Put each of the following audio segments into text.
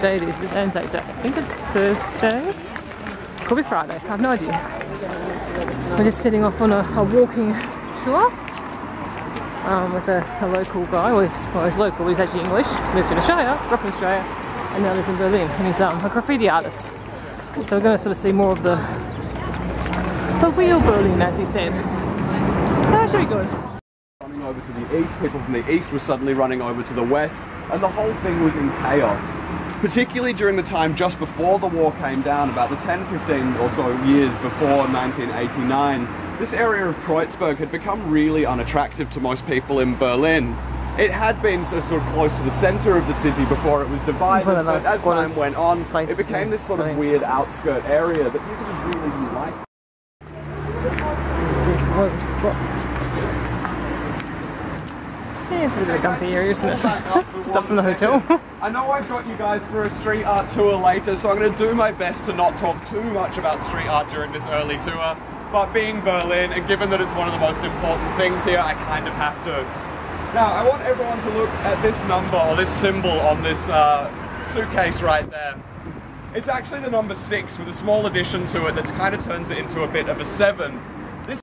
day it is. It's Anzac Day. I think it's Thursday. Could be Friday. I have no idea. We're just setting off on a walking tour with a local guy. Well, he's local. He's actually English. Lived in Australia, grew up in Australia, and now lives in Berlin. And he's a graffiti artist. So we're going to sort of see more of the real Berlin, as he said. So that should be good. Running over to the east, people from the east were suddenly running over to the west, and the whole thing was in chaos. Particularly during the time just before the war came down, about the 10-15 or so years before 1989, this area of Kreuzberg had become really unattractive to most people in Berlin. It had been sort of close to the centre of the city before it was divided, but as time went on, it became this sort of weird outskirt area that people just really didn't like. This is one of the spots. Yeah, it's a bit of a gumpy area, isn't it? Stuff from the hotel. I know I've got you guys for a street art tour later, so I'm going to do my best to not talk too much about street art during this early tour, but being Berlin, and given that it's one of the most important things here, I kind of have to. Now, I want everyone to look at this number, or this symbol on this suitcase right there. It's actually the number 6 with a small addition to it that kind of turns it into a bit of a 7. This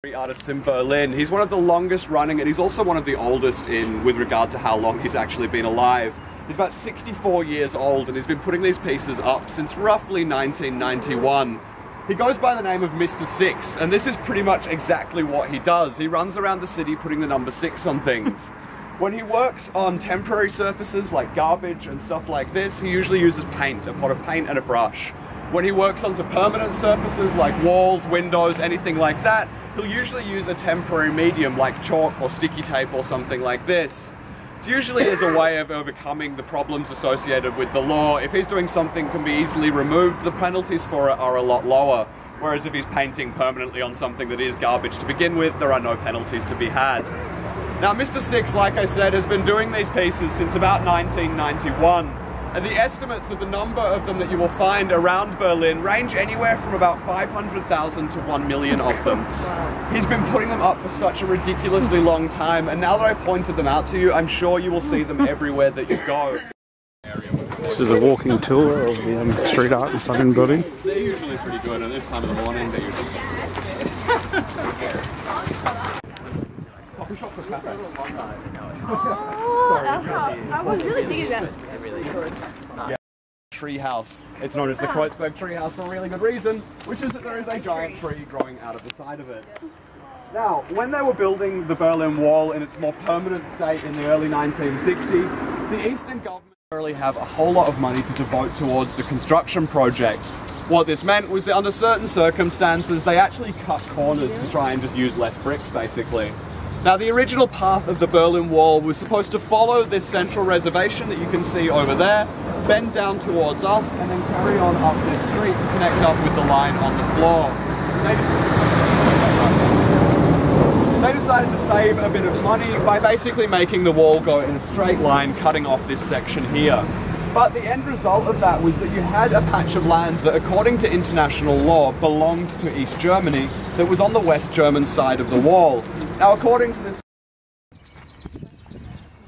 street artist in Berlin, he's one of the longest running, and he's also one of the oldest with regard to how long he's actually been alive. He's about 64 years old, and he's been putting these pieces up since roughly 1991. He goes by the name of Mr. 6, and this is pretty much exactly what he does. He runs around the city putting the number 6 on things. When he works on temporary surfaces like garbage and stuff like this, he usually uses paint, a pot of paint and a brush. When he works onto permanent surfaces like walls, windows, anything like that, he'll usually use a temporary medium like chalk or sticky tape or something like this. It's usually as a way of overcoming the problems associated with the law. If he's doing something that can be easily removed, the penalties for it are a lot lower. Whereas if he's painting permanently on something that is garbage to begin with, there are no penalties to be had. Now, Mr. 6, like I said, has been doing these pieces since about 1991. And the estimates of the number of them that you will find around Berlin range anywhere from about 500,000 to 1 million of them. He's been putting them up for such a ridiculously long time, and now that I pointed them out to you, I'm sure you will see them everywhere that you go. This is a walking tour of the street art and stuff in Berlin. They're usually pretty good, and this time of the morning they're usually coffee shop for cafes. I was really thinking that. Yeah. Tree house. It's known as the Kreuzberg tree house for a really good reason, which is that there is a giant tree growing out of the side of it. Now, when they were building the Berlin Wall in its more permanent state in the early 1960s, the Eastern government didn't really have a whole lot of money to devote towards the construction project. What this meant was that under certain circumstances, they actually cut corners to try and just use less bricks, basically. Now, the original path of the Berlin Wall was supposed to follow this central reservation that you can see over there, bend down towards us, and then carry on up this street to connect up with the line on the floor. They decided to save a bit of money by basically making the wall go in a straight line, cutting off this section here. But the end result of that was that you had a patch of land that, according to international law, belonged to East Germany that was on the West German side of the wall. Now, according to this...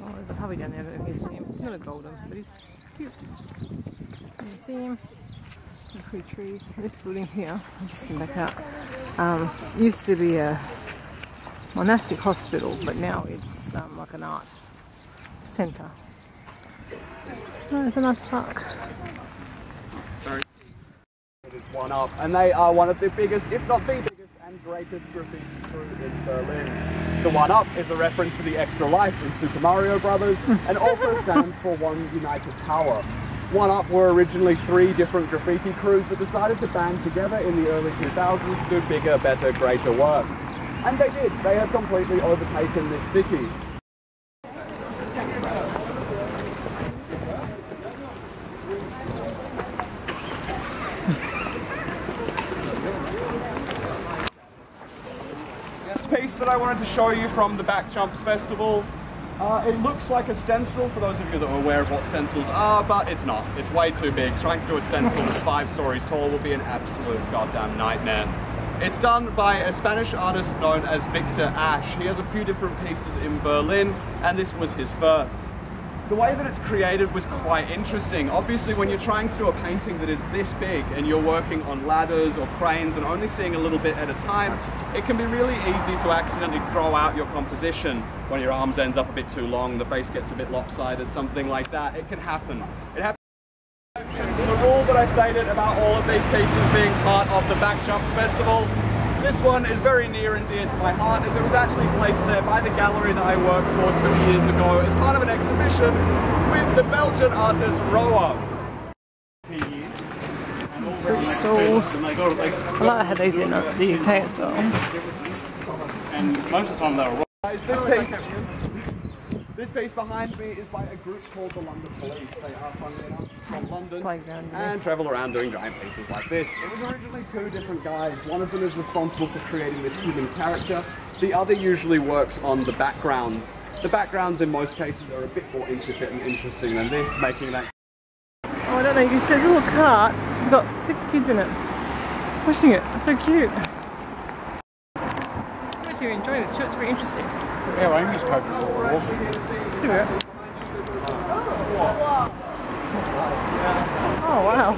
Oh, there's a puppy down there, I don't know if you see him. He's not a golden, but he's cute. Can you see him? The pretty trees. This building here, I'll just zoom back out, used to be a monastic hospital, but now it's like an art centre. Oh, it's a nice park. Sorry. It is one up, and they are one of the biggest, if not the biggest, and greatest graffiti crew in Berlin. The one up is a reference to the extra life in Super Mario Brothers, and also stands for One United Power. One Up were originally 3 different graffiti crews that decided to band together in the early 2000s to do bigger, better, greater works. And they did. They have completely overtaken this city. Piece that I wanted to show you from the Back Jumps Festival. It looks like a stencil for those of you that are aware of what stencils are, but it's not. It's way too big. Trying to do a stencil that's 5 stories tall will be an absolute goddamn nightmare. It's done by a Spanish artist known as Victor Ash. He has a few different pieces in Berlin, and this was his first. The way that it's created was quite interesting. Obviously, when you're trying to do a painting that is this big and you're working on ladders or cranes and only seeing a little bit at a time, it can be really easy to accidentally throw out your composition. When your arms ends up a bit too long, the face gets a bit lopsided, something like that. It can happen. It happens. The rule that I stated about all of these pieces being part of the Back Jumps Festival, this one is very near and dear to my heart, as it was actually placed there by the gallery that I worked for 2 years ago as part of an exhibition with the Belgian artist Roa. Fruit stalls. I like how these in the UK as well. And most of the time they're this piece behind me is by a group called the London Police. They are, funnily enough, from London and travel around doing giant pieces like this. It was originally two different guys. One of them is responsible for creating this human character. The other usually works on the backgrounds. The backgrounds in most cases are a bit more intricate and interesting than this, making that... Oh, I don't know, you can see a little cart which has got 6 kids in it, pushing it. It's so cute. Especially you're enjoying this show, it's very interesting. Yeah, well, I'm just hoping for a walk. Oh wow.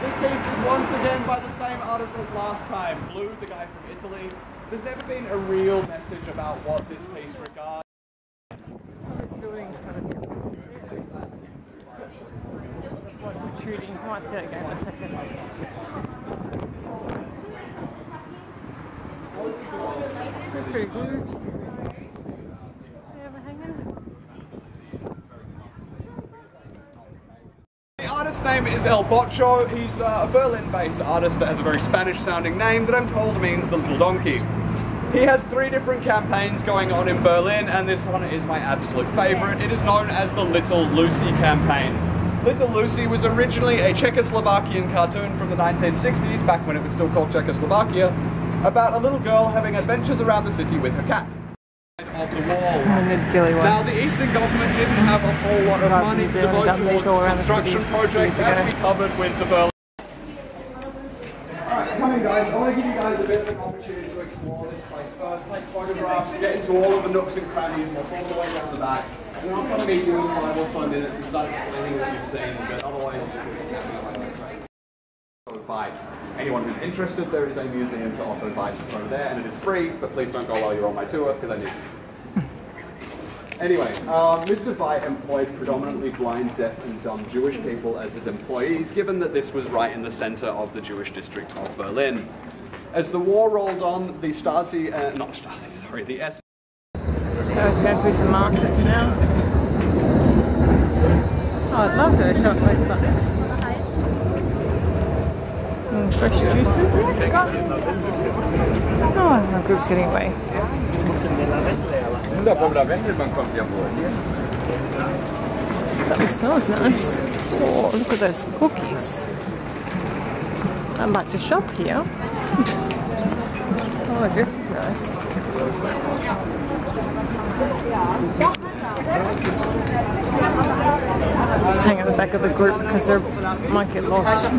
This piece is once again by the same artist as last time, Blue, the guy from Italy. There's never been a real message about what this piece regards. This building kind of protruding. I might see that again in a second. That's really good. The artist's name is El Bocho. He's a Berlin-based artist that has a very Spanish-sounding name that I'm told means the little donkey. He has 3 different campaigns going on in Berlin, and this one is my absolute favourite. It is known as the Little Lucy campaign. Little Lucy was originally a Czechoslovakian cartoon from the 1960s, back when it was still called Czechoslovakia, about a little girl having adventures around the city with her cat. Of the wall. Now, the Eastern government didn't have a whole lot of money to devote towards construction projects, as we covered with the Berlin. Alright, come in guys, I want to give you guys a bit of an opportunity to explore this place first, take photographs, get into all of the nooks and crannies, walk all the way down the back, and then I'll come meet you in 5 or so minutes and start explaining what you've seen, but otherwise invite anyone who's interested. There is a museum to also invite just over there, and it is free, but please don't go while you're on my tour, because I need you. Anyway, Mr. Veit employed predominantly blind, deaf and dumb Jewish people as his employees, given that this was right in the center of the Jewish district of Berlin. As the war rolled on, the Stasi, the SS... I was going through some markets now. Oh, I'd love to show a place like this. Fresh juices. Oh, my group's getting away. That smells nice. Oh, look at those cookies. I'd like to shop here. Oh, this is nice. Hang at the back of the group because they might get lost,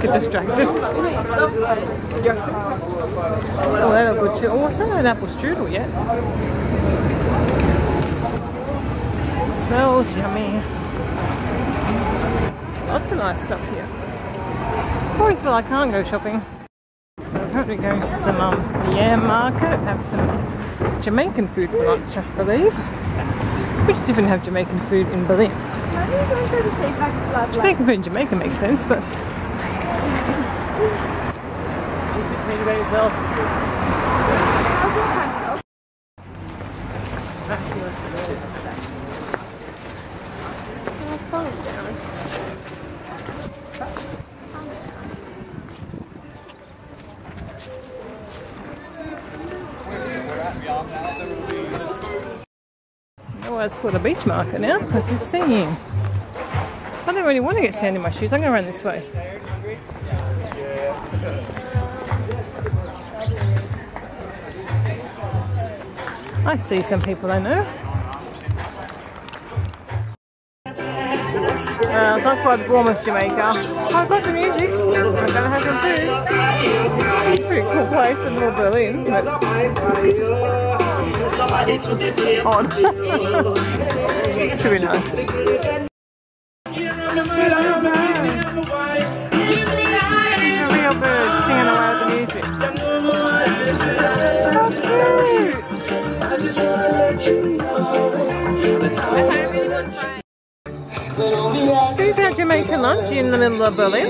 get distracted. Oh, they look good too. Oh, it's not an apple strudel yet. It smells yummy. Lots of nice stuff here. Always feel I can't go shopping. So I'm currently going to some yam market, have some Jamaican food for lunch, I believe. We just even have Jamaican food in Berlin. Jamaican food in Jamaica makes sense, but... Oh, it's called a beach market now, as you've seen. I don't really want to get sand in my shoes. I'm going to run this way. I see some people I know. It's not quite warm as Jamaica. I've got the music. I'm going to have some food. Pretty cool place in North Berlin. But odd. Should be nice. A real bird singing away with the music. So cute! We've had Jamaican lunch in the middle of Berlin.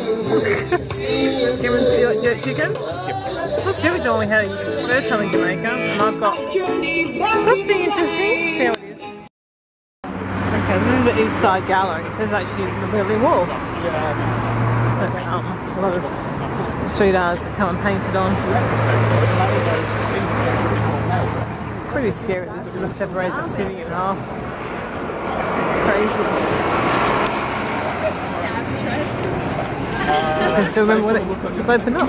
Jerk chicken. Looks different than we had first time in Jamaica. And I've got something interesting. See how it is. Okay, this is the East Side Gallery. It says actually the Berlin Wall. But, a lot of street artists that come and paint it on. Pretty scary. This sort of separates the city in half. Crazy. I can still remember when it was opened up.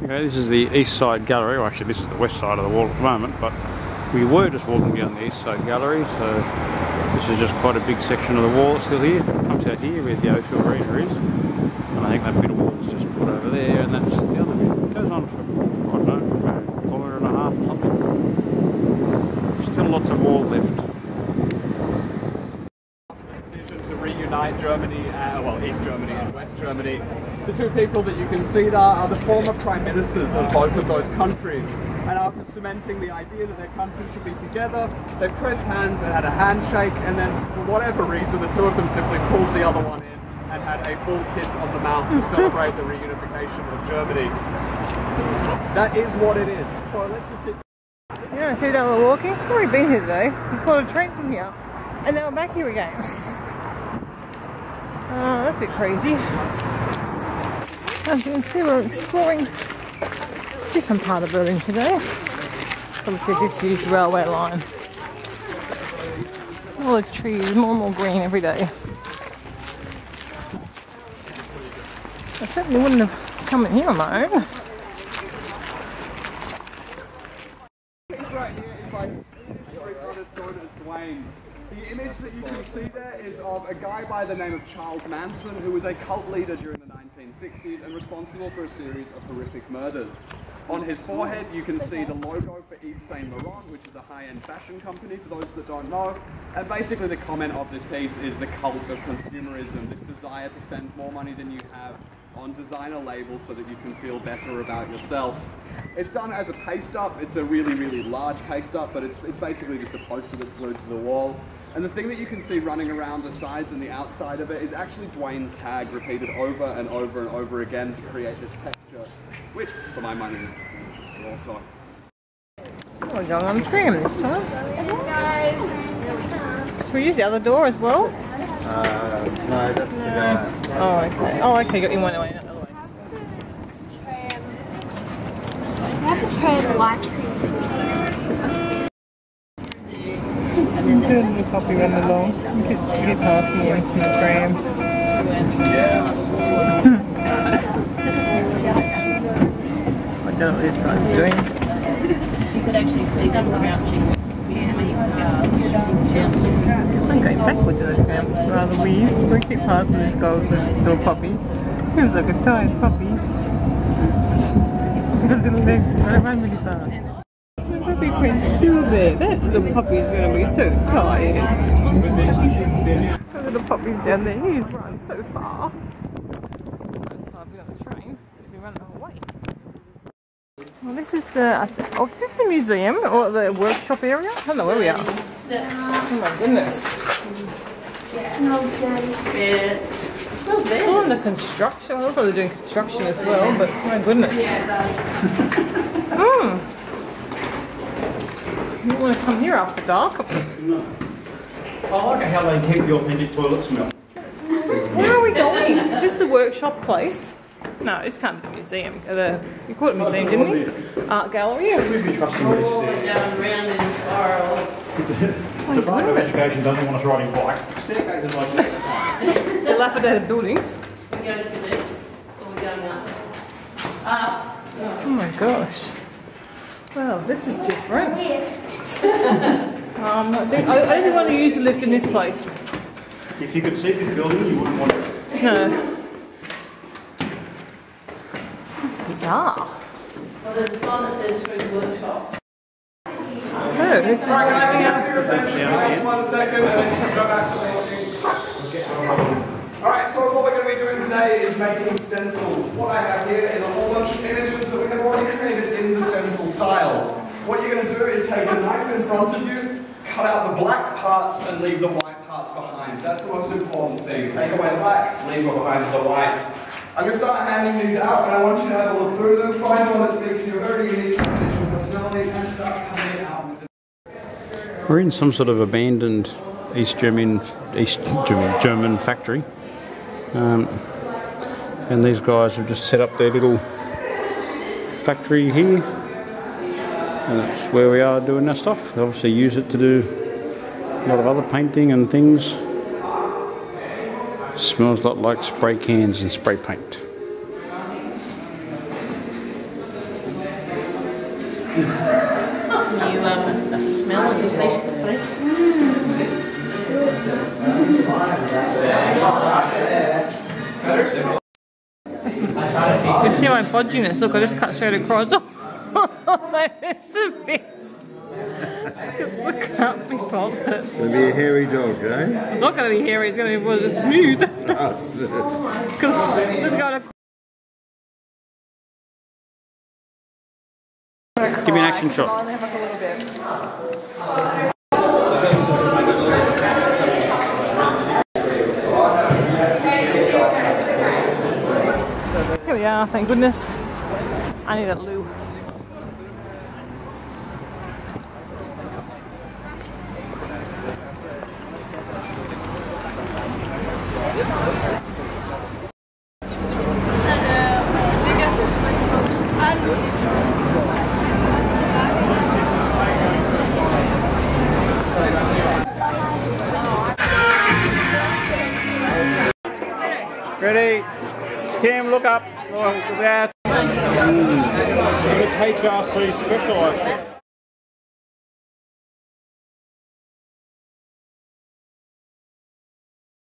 Okay, this is the East Side Gallery. Well, actually, this is the west side of the wall at the moment, but we were just walking down the East Side Gallery, so this is just quite a big section of the wall still here. It comes out here where the O2 Arena is, and I think that bit of wall is just put over there, and that's the other bit. It goes on for, I don't know, about a kilometre and a half or something. Still lots of wall left. Reunite Germany, well, East Germany and West Germany. The two people that you can see there are the former prime ministers of both of those countries. And after cementing the idea that their countries should be together, they pressed hands and had a handshake, and then for whatever reason, the two of them simply pulled the other one in and had a full kiss on the mouth to celebrate the reunification of Germany. That is what it is. So let's just get... Yeah, see that we're walking? We've already been here today. We caught a train from here. And now we're back here again. That's a bit crazy. As you can see, we're exploring a different part of Berlin today. Obviously, this huge railway line. All the trees, more and more green every day. I certainly wouldn't have come in here on my own. Right here is by street artist known as Dwayne. The image that you can see there is of a guy by the name of Charles Manson, who was a cult leader during the 1960s and responsible for a series of horrific murders. On his forehead you can see the logo for Yves Saint Laurent, which is a high-end fashion company for those that don't know. And basically the comment of this piece is the cult of consumerism, this desire to spend more money than you have on designer labels so that you can feel better about yourself. It's done as a paste-up. It's a really, really large paste-up, but it's basically just a poster that's glued to the wall. And the thing that you can see running around the sides and the outside of it is actually Dwayne's tag repeated over and over and over again to create this texture, which, for my money, is interesting also. We're going on tram this time. Should we use the other door as well? No, that's the guy. Oh, okay. Oh, okay, got you one way, not the other way. Tram light. Until the puppy ran along, you get past him from the tram. I don't know what this guy's doing. You could actually see them crouching. I'm going backwards in the tram, it's rather weird. We keep passing this guy with the little puppies. He was like a tired puppy. He's got little legs, he's going to run really fast. The puppy print's still there. That little puppy is going to be so tired. The little puppy's down there, he's run so far. Puppy on the train, he's run the whole way. Well, this is the, oh, is this the museum or the workshop area? I don't know where we are. Oh my goodness. It smells bad. It's all under construction. I thought they were doing construction as well, but my goodness. You want to come here after dark? No. I like how they keep the authentic toilet smell. Where are we going? Is this the workshop place? No, this can't be the museum. You called it a museum, didn't we? Art gallery? We'd be trusting this. All the way down round in a spiral. The Department of Education doesn't want us riding bike. Staircases like that. Dilapidated buildings. We're going to the left, or we're going up. Oh my gosh. Well, this is different. I don't think we want to use the lift in this place. If you could see the building, you wouldn't want it. No. This is bizarre. Well, there's a sign that says food workshop. Oh, this is driving out. Just 1 second, and then you can go back to walking. Alright, so what we're going to be doing today is making stencils. What I have here is a whole bunch of images that we have already created in the stencil style. What you're going to do is take a knife in front of you, cut out the black parts and leave the white parts behind. That's the most important thing. Take away the black, leave behind the white. I'm going to start handing these out, and I want you to have a look through them, find one that speaks to your very unique individual personality, and start cutting it out with the... We're in some sort of abandoned East German factory. And these guys have just set up their little factory here. And that's where we are doing our stuff. They obviously use it to do a lot of other painting and things. Smells a lot like spray cans and spray paint. Can you smell and taste the paint? You see my podginess? Look, I just cut straight across. It's the best. Look at me pop it. It's going to be a hairy dog, eh? It's not going to be hairy, it's going to be smooth. Us. Let's go to... Give me an action shot. Here we are, thank goodness. I need a loo. Ready? Cam, look up. Look at that. It's HRC specialised.